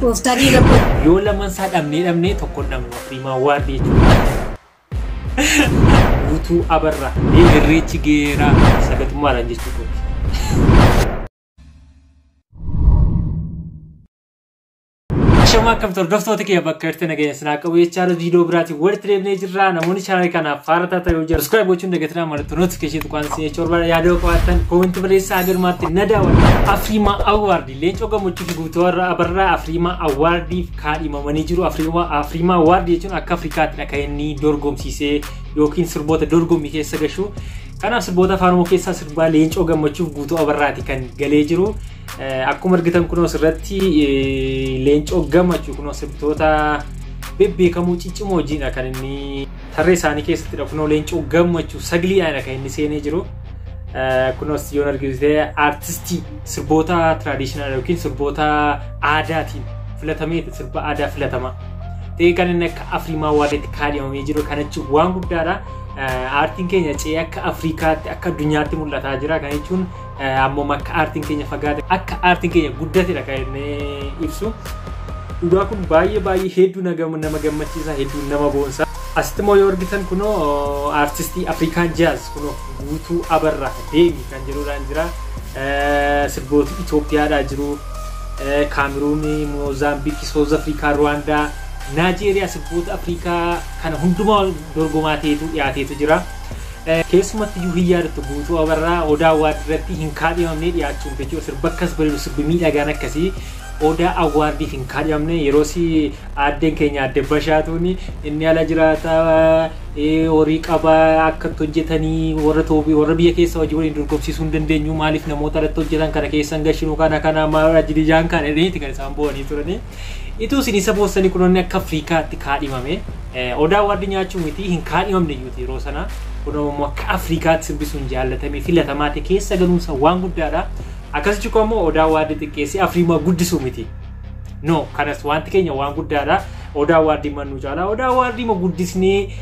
Poostanii rakkoo. Yoo lamaan isaa dhabnee tokko dhabnu Afrimaa Awwaardii Guutuu Abarraa Irreechi Geeraa sagatummaadhaan jechuudha. Shama akkam hordoftoota kiyya bakka jirtan nageenya sinaa qabu jechaadha. Viidiyoo biraatiin walitti deebinee jirra. Namoonni chaanaalii kanaaf faarata ta'uu jira. Subscribe gochuun dagatinaa mallattoo notification tuqaan isin jechuu barbaada. Yaada qabaattan koomentii barreessaa agarmaatti na daawwadha. Afrimaa Awwaardii Leencoo Gammachuu fi Guutuu Abarraa Afrimaa Awwaardiif kaadhimamanii jiru. Afrimaa Awwaardii jechuun akka Afrikaatti kan inni dorgomsiisee yookiin sirboota dorgommii keessa gashu. Kanaaf sirboota afaan Oromoo keessaa sirbaa Leencoo Gammachuu fi Guutuu Abarraati kan galee jiru. Akkuma argitan kunuun irratti Leencoo Gammachuu kunuun sirbitoota bebbeekamoo ciccimoo hojiidha kan inni tarree isaanii keessatti kunuun Leencoo Gammachuu sagaliidhaan kan inni seenee jiru. Kunuun yoon argitee artistii sirboota traditional yookiin sirboota aadaatiin filatamee sirba aadaa filatamaa ta'ee kan inni akka Afrimaa Awwaardiitti kaadhimamee jiru. Kanachi waan guddaadha. Aartiin keenya ce'ee akka Afrikaatti akka addunyaatti mul'ataa jira. Kan jechuun ammoo akka aartiin keenya fagaate akka aartiin keenya guddatedha kan inni ibsu. Dhugaa kun baay'ee hedduu nama gammachiisa, hedduu nama boonsa. Asitti immoo yoo argitan kunoo artistii Afrikaan Jazz kunoo Guutuu Abarraa deemi kan jedhuudhaan jira. Sirboota Itoophiyaadhaa jiru. Kaameruun, Moozaambiik, South Afrikaa, Ruwaandaa, Naajeeriyaa sirboota Afrikaa kana hundumaa dorgomaa ta'etu dhiyaateetu jira. Keessumatti iyyuu hin yaadattu Guutuu Abarraa Odaa Awwaardii irratti hin kaadhimamnee dhiyaachuun jechuudha. Sirba akkas bareedu sirbi miidhagaan akkasii Odaa Awwaardiif hin kaadhimamne yeroo si addeen keenya adde bashaatuun inni ala jiraata horii qaba akka hojjetanii warra biyya keessa hojii waliin dorgomsiisuu hin dandeenyu maaliif namoota irratti hojjetan kana keessan gashinu kana maal ajjidijaan kana dheeti kan isaan bo'anii turani. Itu sinisa boosanii kunoonni akka Afrikaatti kaadhimame. Odaa Awwaardii nyaachuu miti hin kaadhimamne iyyuuti yeroo sana. Kunoommoo akka Afrikaatti sirbisuun jaallatamee filatamaa ta'e keessa galuunsa waan guddaadha. Akkasitti immoo Odaa Awwaardii xiqqeessee Afrimaa guddisuu miti. No, kanas wanti keenya waan guddaadha. Odaa Awwaardii mannuu caalaa. Odaa Awwaardii ma guddisnee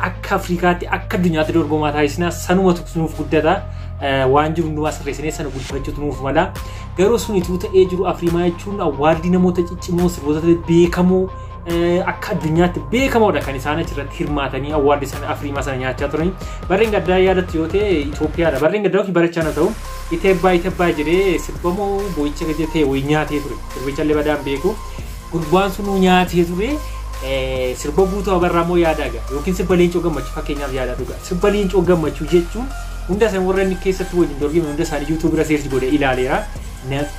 akka Afrikaatti akka addunyaatti dorgomaa taasisnaa sanuma tuqsuuf guddata. Waan jiru hundumaa sirreessinee sana guddifachuutu nuuf mala. Garuu sun ituu ta'ee jiru Afrimaa jechuun Awwaardii namoota ciccimoo sirboota beekamoo akka addunyaatti beekamoodha kan isaan achirratti hirmaatanii Awwaardii sana Afrimaa sana nyaachaa turani. Barreen gaddaa yaadattu yoo ta'e Itoophiyaadha. Barreen gaddaa yookiin barachaa na ta'u Iteebbaa jedhee sirbamoo boo'icha gadi ta'e wayii nyaatee ture. Sirbicha illee badaan beeku. Gurbaan sun nyaatee ture. Sirba Guutuu Abarraa moo yaadaa gaa yookiin sirba Leencoo Gammachuu fakkeenyaaf yaadaa dhugaa. Sirba Leencoo Gammachuu jechuun hunda isaan warra inni keessatti waliin dorgome hunda isaanii YouTube irra seerchi godhee ilaaleera.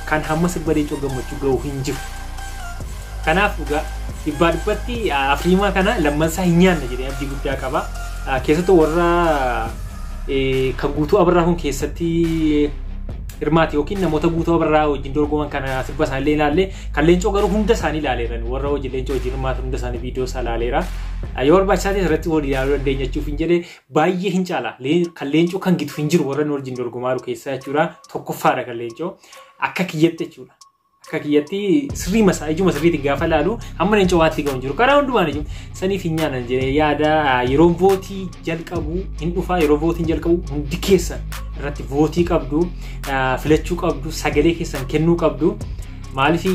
Kan hamma sirba Leencoo Gammachuu ga'u hin jiru. Kanaaf dhugaa dhibbatti Afrimaa kana lammansaa hin nyaanne jedhee abdii guddaa qaba. Keessattuu warra kan Guutuu Abarraa kun keessatti hirmaate yookiin namoota Guutuu Abarraa wajjin dorgoman kana sirba isaanii ilaalle kan Leencoo garuu hunda isaanii ilaaleeran warra wajjin Leencoo wajjin hirmaatan hunda isaanii viidiyoo isaa ilaaleera. Yoo barbaachisaa ta'e irratti wal ilaaluu dandeenya jechuuf hin jedhee baay'ee hin caala. Kan Leencoo kan gitu hin jiru warra wajjin dorgomaa jiru keessaa jechuudha. Tokkoffaadha kan Leencoo akka kiyyatti jechuudha. Akka kiyyatti sirrii masaa ijuma sirriitti gaafa laalu hamma Leencoo waanti gahu hin jiru. Karaa hundumaan iyyuu saniif hin nyaanan jedhee yaada yeroo vootii jalqabu hin dhufaa yeroo vootiin jalqabu hundi keessan irratti vootii qabdu filachuu qabdu sagalee keessan kennuu qabdu. Maaliif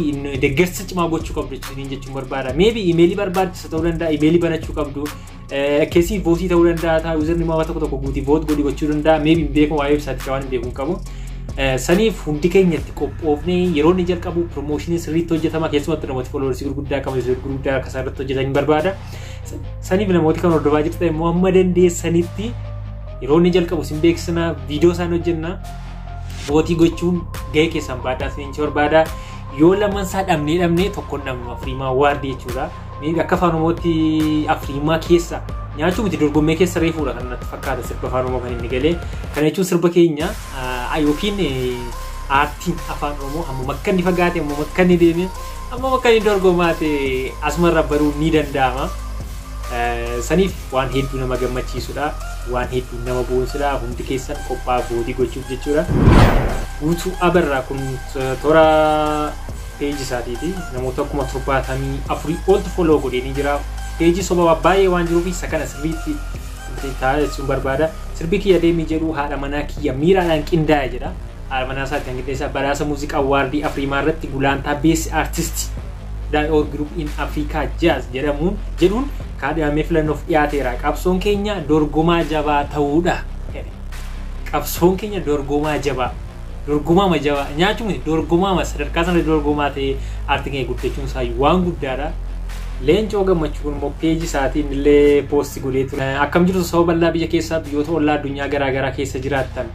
deeggarsa cimaa gochuu qabdu jechuun barbaada. Maybe emailii barbaachisa ta'uu danda'a emailii banachuu qabdu. Keessi vootii ta'uu danda'a ta'uu username nama tokko guutii voot godhi gochuu danda'a. Maybe beeku waa'ee website waan hin beekun qabu. Saniif hundi keenyatti qophoofnee yeroo inni jalqabu promotionii sirriitti hojjetama keessumatti namooti followers gurguddaa qaban gurguddaa akka isaan irratti hojjetan barbaada. Saniif namooti kan hordofaa jirtan immoo amma dandeessanitti yeroo inni jalqabu sin beeksisna viidiyoo isaan hojjenna. Vootii gochuun gahee keessan baadaa sin barbaada. Yoo lamaan isaa dhabnee tokko dhabnu Afrimaa Awwaardii jechuudha. Akka afaan Oromootti Afrimaa keessa nyaachuu miti dorgommee keessa reefuudha kan natti fakkaata sirba afaan Oromoo kan inni galee. Kana jechuun sirba keenya yookiin aartiin afaan Oromoo hamma akka inni fagaate hamma akka inni deeme hamma akka inni dorgomaate asumarra baruu ni danda'ama. Saniif waan hedduu nama gammachiisudha. Waan hedduu nama boonsudha. Hundi keessan qophaa vootii gochuuf jechuudha. Guutuu Abarraa kun toora page isaatiiti. Namoota 74,000 oltu follow godhanii jira. Page sobaa baay'ee waan jiruuf isa kana sirriitti taasisuun barbaada. Sirbi kiyya deemii jedhu haadha manaa kiyya miiraadhaan qindaa'e jedha. Haadha manaa isaatti kan qindeessa badhaasa muuziqaa Awwaardii Afrimaa irratti gulaantaa beessi artistii or group in Africa Jazz jedhuun kaadhimamee filannoof dhiyaateera. Qabsoon keenya dorgomaa jabaa ta'uudha. Qabsoon keenya dorgomaa jabaa. Dorgomaa majabaa nyaachuun dorgomaa sadarkaa sana dorgomaa ta'ee aartii keenya guddachuun isaa waan guddaadha. Leencoo gammachuun immoo peejii isaatiin illee poosti godhee ture. Akkam jirtu sababa bal'aa biyya keessaa biyyoota ollaa addunyaa garaagaraa keessa jiraattan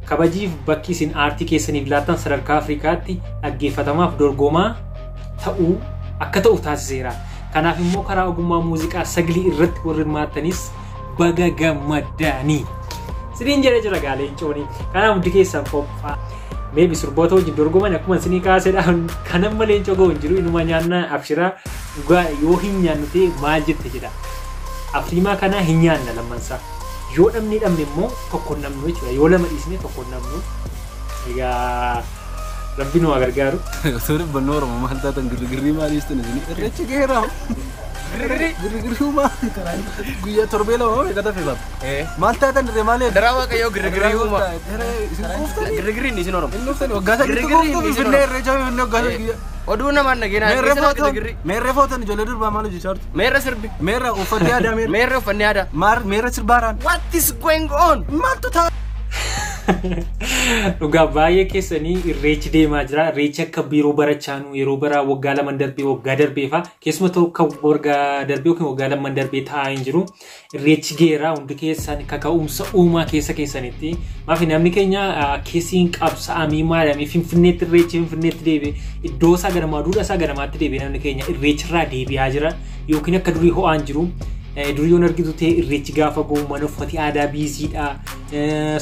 kabajiif bakki isin aartii keessaniif laattan sadarkaa Afrikaatti dhaggeeffatamaaf dorgomaa ta'uu akka ta'u taasiseera. Kanaaf immoo karaa ogummaa muuziqaa sagalee irratti warri hirmaattanis baga gammadanii. Siriin jira leencooni. Kanaaf hundi keessan qophaa'a. Maybe sirboota hojii dorgoman akkuma isinii kaasedhaan kan amma leencoo ga'u hin jiru inuma nyaanna abshiraa dhugaa yoo hin nyaannu ta'e maal jette jedha. Afriimaa kana hin nyaanna lammansaa. Yoo dhabne immoo tokko namnu jechuudha. Yoo lama dhiisne tokko namnu. Egaa Rabbi nu gargaaru. Sori bannoo Oromoo maal taatan girgirrii maal dhiistan isin irreechi geeraam. Girgirrii maal guyyaa torbee lama eegata fe'amu. Maal taatan dirree maal daraa waaqayyoo girgirrii uuma. Girgirrii isin Oromoo. Inni uffatani waggaasa girgirrii finne irreecha finne waggaasa guyyaa. Oduu namaan nageenya girgirrii. Meerre footan ijoollee durbaa maal hojjechaa jirtu? Meerre sirbi. Meerre uffatee aadaa meerre. Meerre uffannee aadaa. Meerre sirbaaraan. What is going on? Maaltu ta'a? Dhugaa baay'ee keessanii irreechi deemaa jira. Irreechi akka biiroo barachaanu yeroo bara waggaa lama darbee waggaa darbee faa keessuma tokko waggaa darbee yookiin waggaa lama darbee taa'aa hin jiru. Irreechi geeraa hundi keessan kaka'umsa uumaa keessanitti. Maafi namni keenya keessiin qabsa'amii maalamii Finfinneetti irreechi Finfinneetti deebi'e iddoo isaa ganamaa duudha isaa ganamaatti deebi'e namni keenya irreechirraa deebi'aa jira yookiin akka durii ho'aan jiru. Duriyoon argitu ta'e irreechi gaafa ga'u mana uffatii aadaa biiziidha.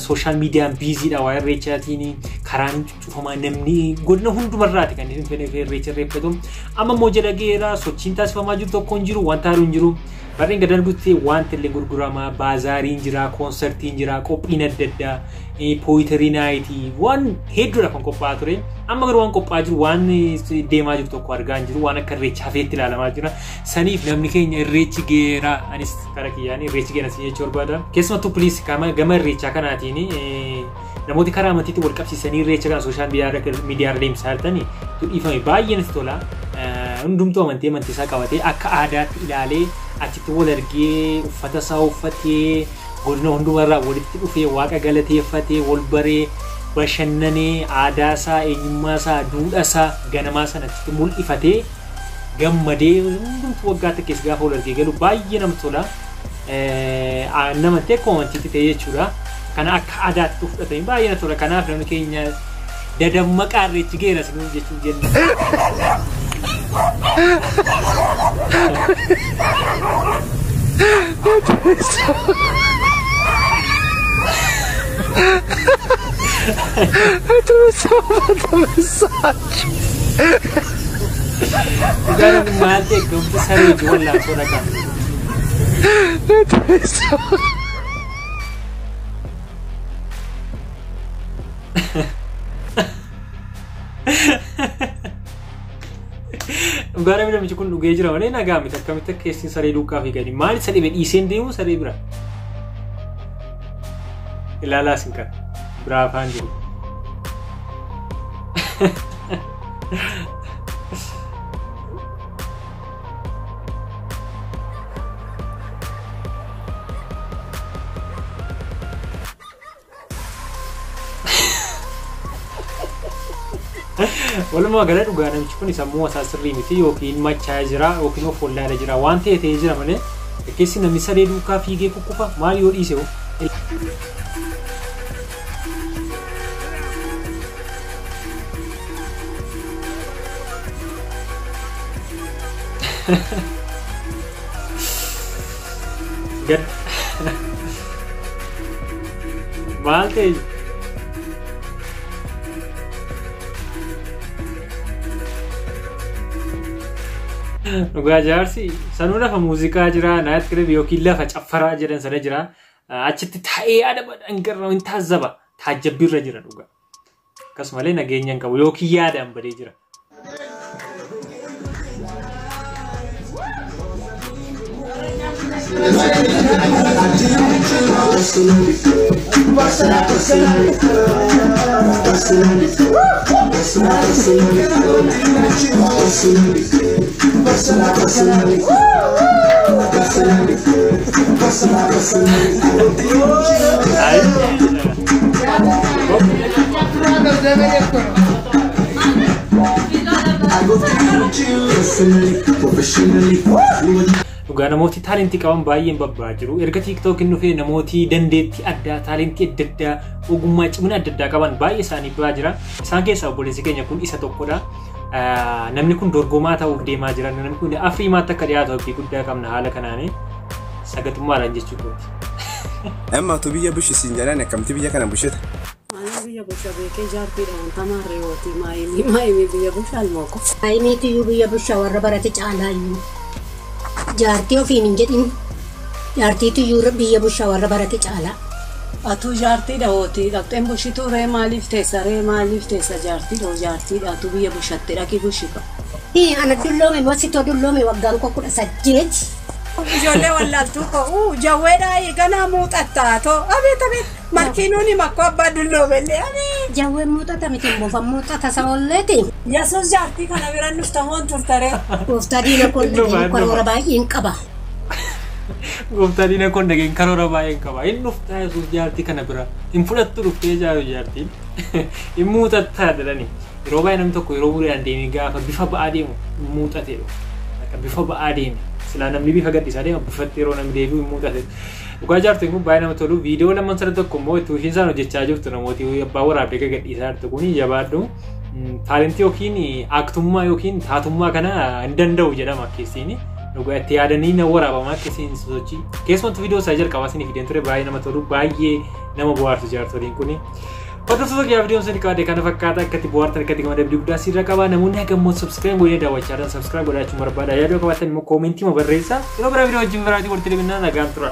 Social media biiziidha waa irreechaatiin karaan cufamaa namni godina hundumarraati kan irreecha irreeffatu. Amma immoo jala geeraa sochiin taasifamaa jiru tokko hin jiru wanta haaruu hin jiru. Barreen gadan guutte wanta illee gurguramaa baazaariin jira koonsertiin jira qophiin adda addaa poetry night waan hedduudha kan qophaa'aa ture. Amma garuu waan qophaa'aa jiru waan deemaa jiru tokko argaa hin jiru waan akka irreecha hafeetti ilaalamaa jira. Saniif namni keenya irreechi geeraa anis karaa kiyyaan irreechi geeraa si jechuu barbaada. Keessumattuu piliis gama irreechaa kanaatiin namooti karaa amantiitti wal qabsiisanii irreecha kana sooshaal miidiyaa deemsaa jirtanii dhiifame baay'ee natti tola. Hundumtuu amantii isaa qabatee akka aadaatti ilaalee achitti wal argee uffata isaa uffatee godina hundumarraa walitti dhufee waaqa galateeffatee wal baree bashannanee aadaa isaa eenyummaa isaa duudhaa isaa ganamaa sanatti mul'ifatee gammadee hundumtuu waggaatti keessa gaafa wal argee galu baay'ee namatti tola. Namatti akka amantiitti ta'e jechuudha. Kana akka aadaatti fudhatanii baay'ee namatti tola. Kanaaf namni keenya dadammaqaa irreechi geera sinuu jechuun jenna. Gara mate gumpu sari jual lah soda kan. Gara bila macam kun lugai jera, mana nak kami tak kesin sari luka fi gani. Mali sari bed isen demu sari bra. Ilala singkat, berapa anjir. Walumaa galatti dhugaa namichi kun sammuu isaa sirrii miti yookiin machaa jira yookiin of wallaala jira waan ta'ee jira malee keessi namni saree duukaa fiigee kukkufa maal yoo dhiise hoo. Gad maal ta'e dhugaa jaarsi sanuu lafa muuziqaa jira naayit kilabii yookiin lafa caffaraa jedhan sana jira achitti taa'ee yaada badhaan garra hin taazzaba taajjabbiirra jira dhugaa akkasumalee nageenya hin qabu yookiin yaadaan badee jira. Dhugaa namooti taalentii qaban baay'een babbaa jiru. Erga TikTokiin dhufee namooti dandeettii addaa, taalentii adda addaa, ogummaa cimina adda addaa qaban baay'ee isaanii ba'aa jira. Isaan keessaa obboleessi keenya kun isa tokkodha. Namni kun dorgomaa ta'uuf deemaa jira. Namni kun Afriimaatti akka dhiyaatu abdii guddaa qabna haala kanaanii. Sagatummaadhaan jechuudha. Amma tu biyya bushisiin jedhan akkamti biyya kana bushita? Biyya bushaa beekee jaartiidhaan tamarree hooti maayimii biyya bushaa almooko. Maayimiitu biyya bushaa warra barate caalaayyuu. Jaartii ofiin hin jedhin jaartiitu biyya bushaa warra barate caalaa. Atu jaartiidha hooti dhaqxeen bushituu ree maaliif teessa jaartiidha atu biyya bushatte dhaqii bushifa. Ana dulloome wasitoo dulloome waggaan koo 18. Ijoollee wallaaltuu koo jawweedhaa eeganaa muuxattaa too abeet markiinuuni makkoo abbaa dulloomellee abeet. Jawween muuxata miti boofan muuxata saolleeti. Yesuus jaartii kana bira nuftamoon turtare. Gooftaa diina kun karoora baay'een qaba. Gooftaa diina kun dhageen karoora baay'een qaba. Inni dhuftaa Yesuus jaartii kana bira hin fudhattu dhuftee jaartiin hin muuxattaa jedhani. Yeroo baay'ee namni tokko yeroo muraan deemee gaafa bifa ba'aa deemu muuxatee bifa ba'aa deeme. Sila namni bifa gadhiisaa deema bifatti yeroo namni deebi'u hin muuxate. Dhugaa jaartiin kun baay'ee nama tolu. Viidiyoo lamaan sana tokko immoo itti ushiin isaan hojjechaa jirtu namooti abbaa waraabdee gadhiisaa jirtu kun jabaadhu. Taalentii yookiin aktummaa yookiin taatummaa kana hin danda'u jedhama keessini. Dhugaa itti yaadanii na waraabamaa keessin sochii. Keessumattuu viidiyoo isaa jalqabaa isin fideen ture baay'ee nama tolu baay'ee nama bohaarsu jaartoliin kuni. Hordoftoota kiyyaa viidiyoon sanii kaa'ee kana fakkaata akkatti bohaartan akkatti gammadee guddaa sirra qaba. Namoonni hagammoo subscribe godhee daawwachaa jiran subscribe godhachuun barbaada. Yaaduu qabaatan immoo koomentii ma barreessaa. Yeroo biraa viidiyoo wajjin biraatii walitti deebinaa nagaan tura.